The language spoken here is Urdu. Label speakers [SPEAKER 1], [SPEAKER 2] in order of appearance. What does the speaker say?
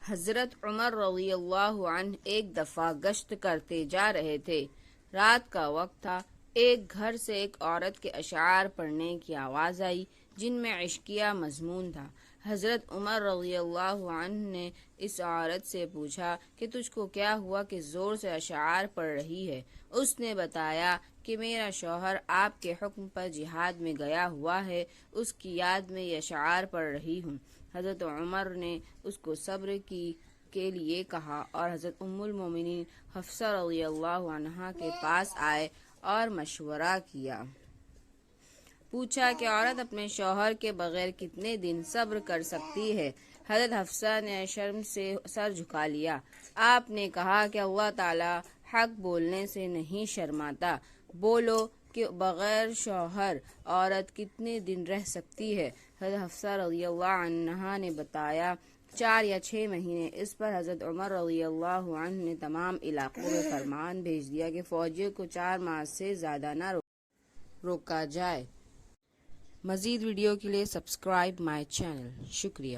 [SPEAKER 1] حضرت عمر رضی اللہ عنہ ایک دفعہ گشت کرتے جا رہے تھے۔ رات کا وقت تھا۔ ایک گھر سے ایک عورت کے اشعار پڑھنے کی آواز آئی جن میں عشقیہ مضمون تھا۔ حضرت عمر رضی اللہ عنہ نے اس عورت سے پوچھا کہ تجھ کو کیا ہوا کہ زور سے اشعار پڑھ رہی ہے؟ اس نے بتایا کہ میرا شوہر آپ کے حکم پر جہاد میں گیا ہوا ہے، اس کی یاد میں یہ اشعار پڑھ رہی ہوں۔ حضرت عمر نے اس کو صبر کے لیے کہا اور حضرت ام المومنین حفصہ رضی اللہ عنہا کے پاس آئے اور مشورہ کیا۔ پوچھا کہ عورت اپنے شوہر کے بغیر کتنے دن صبر کر سکتی ہے؟ حضرت حفصہ نے شرم سے سر جھکا لیا۔ آپ نے کہا کہ اللہ تعالی حق بولنے سے نہیں شرماتا، بولو کہ بغیر شوہر عورت کتنے دن رہ سکتی ہے؟ حضرت حفصہ رضی اللہ عنہا نے بتایا 4 یا 6 مہینے۔ اس پر حضرت عمر رضی اللہ عنہ نے تمام علاقوں میں فرمان بھیج دیا کہ فوجیوں کو 4 ماہ سے زیادہ نہ روکا جائے۔ مزید ویڈیو کے لیے سبسکرائب مائی چینل۔ شکریہ۔